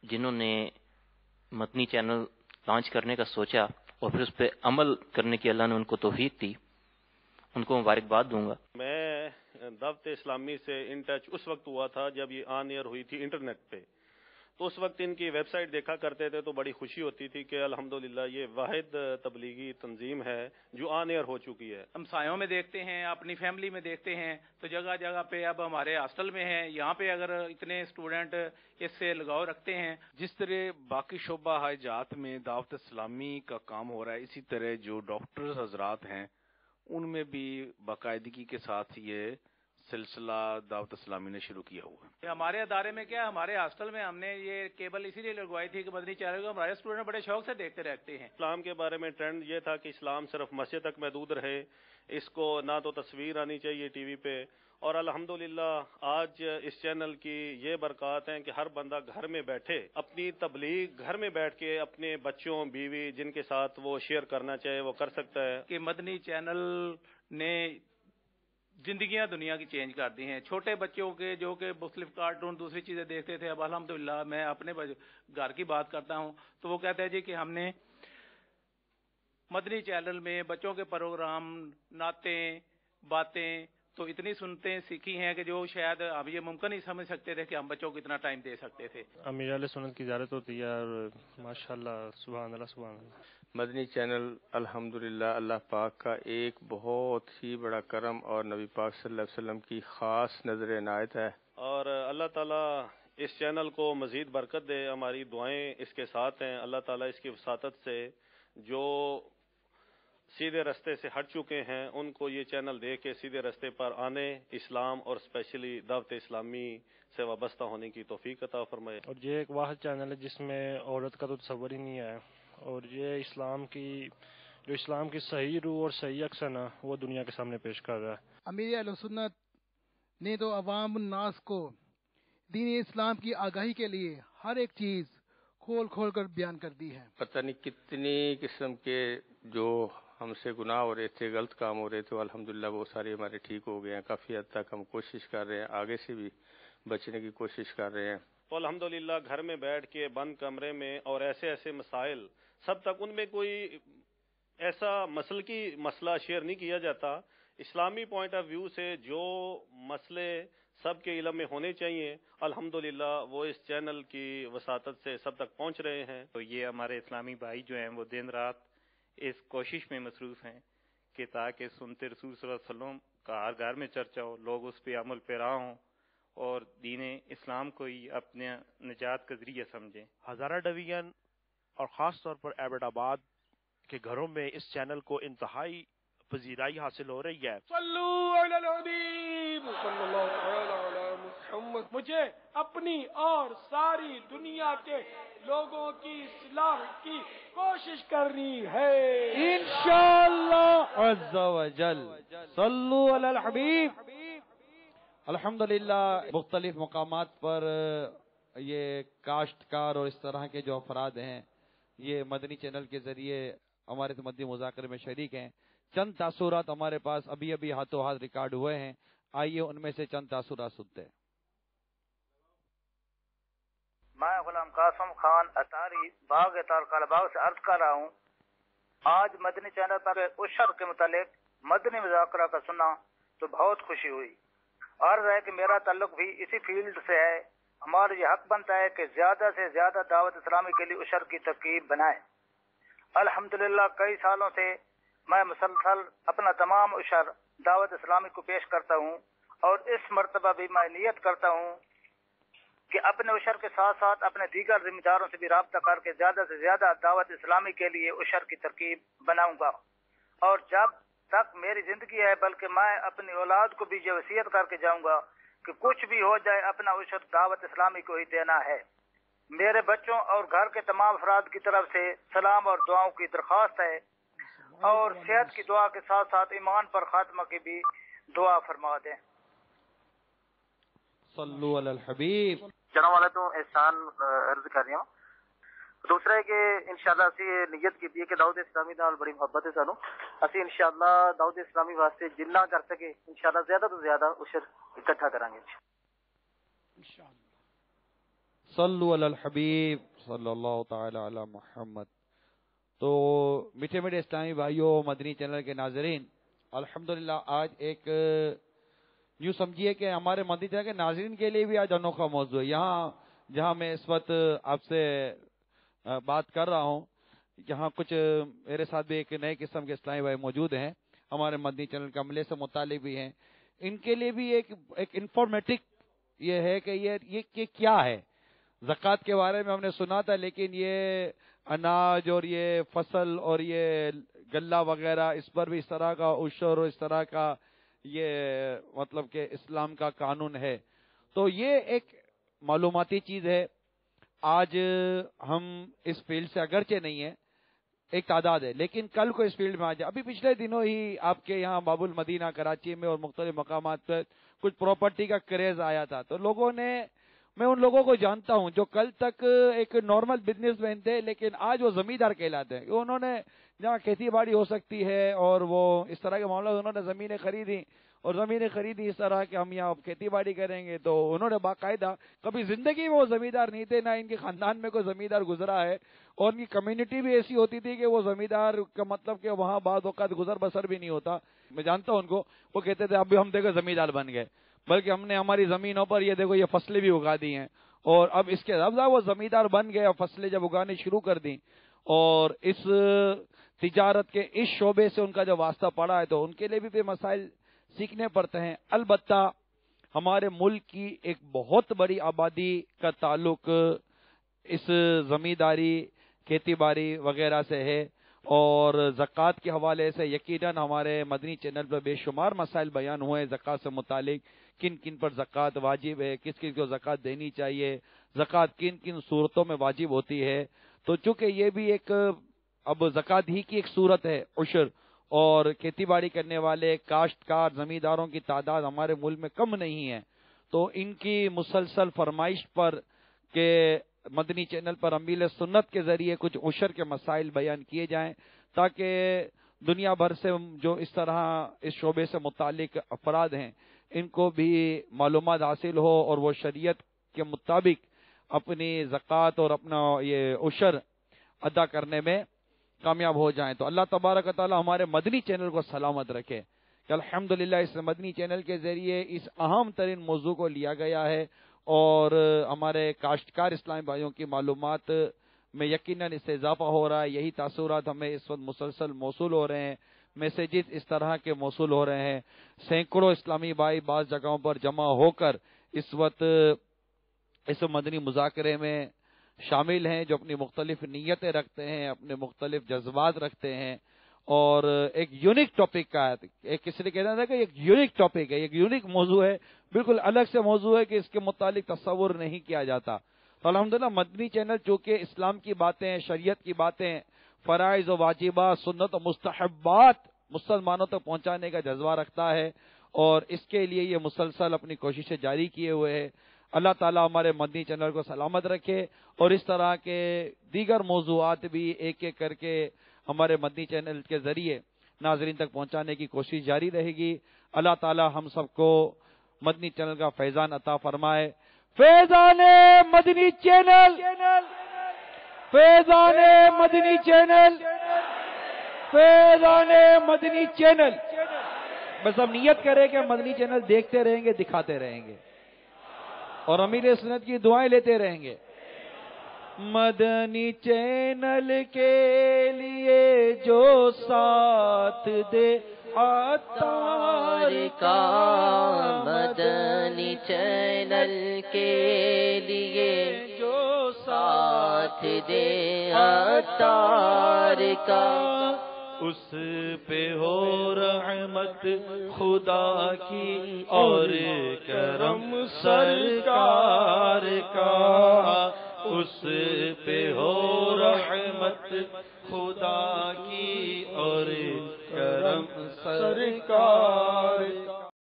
जिन्होंने Madani channel launch करने का सोचा और फिर उस पर अमल करने की अल्लाह ने उनको तौफीक दी, उनको मुबारकबाद दूंगा। मैं दावत इस्लामी से इन टच उस वक्त हुआ था जब ये ऑन एयर हुई थी इंटरनेट पे, तो उस वक्त इनकी वेबसाइट देखा करते थे तो बड़ी खुशी होती थी कि अल्हम्दुलिल्लाह ये वाहिद तबलीगी तंजीम है जो ऑन एयर हो चुकी है। हम सायों में देखते हैं, अपनी फैमिली में देखते हैं, तो जगह जगह पे अब हमारे हॉस्टल में हैं, यहाँ पे अगर इतने स्टूडेंट इससे लगाव रखते हैं। जिस तरह बाकी शोबा हाजात में दावत इस्लामी का काम हो रहा है, इसी तरह जो डॉक्टर्स हजरात हैं उनमें भी बाकायदगी के साथ ये सिलसिला दावत इस्लामी ने शुरू किया हुआ है। हमारे अदारे में क्या, हमारे हॉस्टल में हमने ये केबल इसीलिए लगवाई थी कि मदनी चैनल को हमारे स्टूडेंट बड़े शौक से देखते रहते हैं। इस्लाम के बारे में ट्रेंड ये था कि इस्लाम सिर्फ मस्जिद तक महदूद रहे, इसको ना तो तस्वीर आनी चाहिए टीवी पे, और अल्हम्दुलिल्लाह आज इस चैनल की ये बरकत हैं कि हर बंदा घर में बैठे अपनी तबलीग घर में बैठ के अपने बच्चों बीवी जिनके साथ वो शेयर करना चाहे वो कर सकता है। कि मदनी चैनल ने जिंदगियां दुनिया की चेंज कर दी हैं। छोटे बच्चों के जो कि मुख्तलिफ कार्टून दूसरी चीजें देखते थे, अब अल्हम्दुलिल्लाह मैं अपने घर की बात करता हूं तो वो कहते हैं जी कि हमने मदनी चैनल में बच्चों के प्रोग्राम, नातें, बातें तो इतनी सुनते सीखी हैं कि जो शायद हम ये मुमकिन नहीं समझ सकते थे कि हम बच्चों को इतना टाइम दे सकते थे। अमीर अहले सुन्नत की ज़ियारत होती है और माशाल्लाह सुभान अल्लाह सुभान अल्लाह। मदनी चैनल अल्हम्दुलिल्लाह अल्लाह पाक का एक बहुत ही बड़ा करम और नबी पाक सल्लल्लाहु अलैहि वसल्लम की खास नजर इनायत है, और अल्लाह ताला इस चैनल को मजीद बरकत दे। हमारी दुआएं इसके साथ हैं। अल्लाह ताला इसकी वसातत से जो सीधे रास्ते से हट चुके हैं उनको ये चैनल दे के सीधे रास्ते पर आने, इस्लाम और स्पेशली दावत इस्लामी से वाबस्ता होने की तौफीक अता फरमाए। और ये एक वाहिद चैनल है जिसमें औरत का तो तस्वर ही नहीं है, और ये इस्लाम की सही रूह और सही अक्सन है वो दुनिया के सामने पेश कर रहा है। अमीर अहले सुन्नत ने तो अवाम नास को दीन इस्लाम की आगाही के लिए हर एक चीज खोल खोल कर बयान कर दी है। पता नहीं कितनी किस्म के जो हमसे गुनाह हो रहे थे, गलत काम हो रहे थे, अल्हम्दुलिल्लाह वो सारे हमारे ठीक हो गए हैं। काफ़ी हद तक हम कोशिश कर रहे हैं, आगे से भी बचने की कोशिश कर रहे हैं। तो अल्हम्दुलिल्लाह घर में बैठ के बंद कमरे में और ऐसे ऐसे मसाइल सब तक उनमें कोई ऐसा मसलकी मसला शेयर नहीं किया जाता। इस्लामी पॉइंट ऑफ व्यू से जो मसले सबके इल्म में होने चाहिए अल्हम्दुलिल्लाह वो इस चैनल की वसातत से सब तक पहुंच रहे हैं। तो ये हमारे इस्लामी भाई जो हैं वो दिन रात इस कोशिश में मसरूफ हैं कि ताकि सुनते रसूल सल्लल्लाहु अलैहि वसल्लम का हर घर में चर्चा हो, लोग उस पर अमल पैरा हों और दीन इस्लाम को ही अपने निजात का जरिया समझें। हज़ारा डिवीजन और ख़ास तौर पर एबटाबाद के घरों में इस चैनल को इंतहाई पजीराई हासिल हो रही है। सल्लू अला नबी सल्लल्लाहु अलैहि वसल्लम। मुझे अपनी और सारी दुनिया के लोगों की इस्लाह की कोशिश करनी है इंशाअल्लाह अज़्ज़ा व जल। सल्लू अलल हबीब। अल्हम्दुलिल्लाह मुख्तलिफ मकामात पर ये काश्तकार और इस तरह के जो अफराद हैं ये मदनी चैनल के जरिए हमारे मदनी मुज़ाकरे में शरीक हैं। चंद तासुरात हमारे पास अभी अभी हाथों हाथ रिकॉर्ड हुए हैं, आइए उनमें से चंद तासुरात सुनते हैं। मैं गुलाम कासिम खान अतारी बाग कलबाग से अर्ज कर रहा हूँ। आज मदनी चैनल पर उशर के मुतालिक मदनी मुज़ाकरा का सुना तो बहुत खुशी हुई। अर्ज है कि मेरा ताल्लुक भी इसी फील्ड से है। हमारा ये हक बनता है कि ज्यादा से ज्यादा दावत इस्लामी के लिए उशर की तरकीब बनाए। अल्हम्दुलिल्लाह कई सालों से मैं मुसलसल अपना तमाम उशर दावत इस्लामी को पेश करता हूँ और इस मर्तबा भी मैं नियत करता हूँ कि अपने उशर के साथ साथ अपने दीगर जिम्मेदारों से भी राब्ता करके ज्यादा से ज्यादा दावत इस्लामी के लिए उशर की तरकीब बनाऊंगा। और जब तक मेरी जिंदगी है बल्कि मैं अपनी औलाद को भी ये वसीयत करके जाऊंगा कि कुछ भी हो जाए अपना उशर दावत इस्लामी को ही देना है। मेरे बच्चों और घर के तमाम अफराद की तरफ से सलाम और दुआओं की दरख्वास्त है और सेहत की दुआ के साथ साथ ईमान पर खात्मा की भी दुआ फरमा दें। सल्लू अलल हबीब। जनाब वाला तो एहसान अर्ज कर रहा हूँ। दूसरा है कि इंशाअल्लाह ਅਸੀਂ ਨੀਅਤ ਕੀਤੀ ਹੈ ਕਿ ਦਾਊਦ ਇਸਲਾਮੀ ਨਾਲ ਬੜੀ ਮੁਹੱਬਤ ਹੈ ਸਾਨੂੰ। ਅਸੀਂ इंशाअल्लाह ਦਾਊਦ ਇਸਲਾਮੀ ਵਾਸਤੇ ਜਿੰਨਾ ਕਰ ਸਕੇ इंशाअल्लाह ज्यादा ਤੋਂ ज्यादा उशर इकट्ठा करेंगे इंशाअल्लाह। صلو علی الحبیب صلی اللہ تعالی علی محمد. تو میٹھے میٹھے اسلامی بھائیوں، مدنی چینل کے ناظرین، الحمدللہ آج ایک یوں سمجھیے کہ ہمارے مدنی چینل کے ناظرین کے لیے بھی آج انوکھا موضوع ہے. یہاں جہاں میں اس وقت آپ سے بات کر رہا ہوں، یہاں کچھ میرے ساتھ بھی ایک نئے قسم کے اسلامی بھائی موجود ہیں، ہمارے مدنی چینل کے عملے سے متعلق بھی ہیں. ان کے لیے بھی ایک انفارمیٹک یہ ہے کہ یہ کیا ہے. زکوٰۃ کے بارے میں ہم نے سنا تھا، لیکن یہ اناج اور یہ فصل اور یہ غلہ وغیرہ، اس پر بھی اس طرح کا عشر اور اس طرح کا یہ مطلب کہ اسلام کا قانون ہے. تو یہ ایک معلوماتی چیز ہے. آج ہم اس فیلڈ سے اگرچہ نہیں ہے، ایک تعداد ہے، لیکن کل کو اس فیلڈ میں آ جائے. ابھی پچھلے دنوں ہی آپ کے یہاں باب المدینہ کراچی میں اور مختلف مقامات پر کچھ پراپرٹی کا کریز آیا تھا. تو لوگوں نے، میں ان لوگوں کو جانتا ہوں جو کل تک ایک نارمل بزنس مین تھے، لیکن آج وہ زمیندار کہلاتے ہیں. انہوں نے جہاں کھیتی باڑی ہو سکتی ہے اور وہ اس طرح کے معاملات، انہوں نے زمینیں خریدی اور زمینیں خریدی اس طرح کہ ہم یہاں کھیتی باڑی کریں گے. تو انہوں نے باقاعدہ، کبھی زندگی میں وہ زمیندار نہیں تھے، نہ ان کے خاندان میں کوئی زمیندار گزرا ہے، اور ان کی کمیونٹی بھی ایسی ہوتی تھی کہ وہ زمیندار کا مطلب کہ وہاں بعض اوقات گزر بسر بھی نہیں ہوتا. میں جانتا ہوں ان کو، وہ کہتے تھے اب بھی ہم دیکھو زمیندار بن گئے، بلکہ ہم نے ہماری زمینوں پر یہ دیکھو یہ فصلیں بھی اگا دی ہیں. اور اب اس کے اب وہ زمیندار بن گئے اور فصلیں جب اگانے شروع کر دیں اور اس تجارت کے اس شعبے سے ان کا جو واسطہ پڑا ہے، تو ان کے لیے بھی مسائل سیکھنے پڑتے ہیں. البتہ ہمارے ملک کی ایک بہت بڑی آبادی کا تعلق اس زمینداری، کھیتی باڑی وغیرہ سے ہے، اور زکوٰۃ کے حوالے سے یقیناً ہمارے مدنی چینل پر بے شمار مسائل بیان ہوئے ہیں زکوٰۃ سے متعلق. کن کن پر زکوٰۃ واجب ہے، کس کس کو زکوٰۃ دینی چاہیے، زکوٰۃ کن کن صورتوں میں واجب ہوتی ہے. تو چونکہ یہ بھی ایک اب زکوٰۃ ہی کی ایک صورت ہے عشر، اور کھیتی باڑی کرنے والے کاشتکار زمینداروں کی تعداد ہمارے ملک میں کم نہیں ہے. تو ان کی مسلسل فرمائش پر کہ مدنی چینل پر امیر سنت کے ذریعے کچھ عشر کے مسائل بیان کیے جائیں، تاکہ دنیا بھر سے جو اس طرح اس شعبے سے متعلق افراد ہیں ان کو بھی معلومات حاصل ہو اور وہ شریعت کے مطابق اپنی زکوٰۃ اور اپنا یہ عشر ادا کرنے میں کامیاب ہو جائیں. تو اللہ تبارک و تعالی ہمارے مدنی چینل کو سلامت رکھے کہ الحمدللہ اس مدنی چینل کے ذریعے اس اہم ترین موضوع کو لیا گیا ہے، اور ہمارے کاشتکار اسلامی بھائیوں کی معلومات میں یقیناً اس سے اضافہ ہو رہا ہے. یہی تاثرات ہمیں اس وقت مسلسل موصول ہو رہے ہیں، میسیجز اس طرح کے موصول ہو رہے ہیں. سینکڑوں اسلامی بھائی بعض جگہوں پر جمع ہو کر اس وقت اس مدنی مذاکرے میں شامل ہیں، جو اپنی مختلف نیتیں رکھتے ہیں، اپنے مختلف جذبات رکھتے ہیں، اور ایک یونیک ٹاپک کا ہے. ایک کسی نے کہنا تھا کہ ایک یونیک ٹاپک ہے، ایک یونیک موضوع ہے، بالکل الگ سے موضوع ہے کہ اس کے متعلق تصور نہیں کیا جاتا. تو الحمدللہ مدنی چینل چونکہ اسلام کی باتیں، شریعت کی باتیں، فرائض و واجبات، سنت و مستحبات مسلمانوں تک پہنچانے کا جذبہ رکھتا ہے، اور اس کے لیے یہ مسلسل اپنی کوششیں جاری کیے ہوئے ہے. اللہ تعالیٰ ہمارے مدنی چینل کو سلامت رکھے، اور اس طرح کے دیگر موضوعات بھی ایک ایک کر کے ہمارے مدنی چینل کے ذریعے ناظرین تک پہنچانے کی کوشش جاری رہے گی. اللہ تعالیٰ ہم سب کو مدنی چینل کا فیضان عطا فرمائے. فیضان مدنی چینل، فیضان مدنی چینل، فیضان مدنی چینل. بس ہم نیت کریں کہ مدنی چینل دیکھتے رہیں گے، دکھاتے رہیں گے، اور امیر سنت کی دعائیں لیتے رہیں گے. مدنی چینل کے لیے جو ساتھ دے عطار کا، مدنی چینل کے لیے جو ساتھ دے عطار کا، اس پہ ہو رحمت خدا کی اور کرم سرکار کا، اس پہ ہو رحمت خدا کی اور کرم سرکار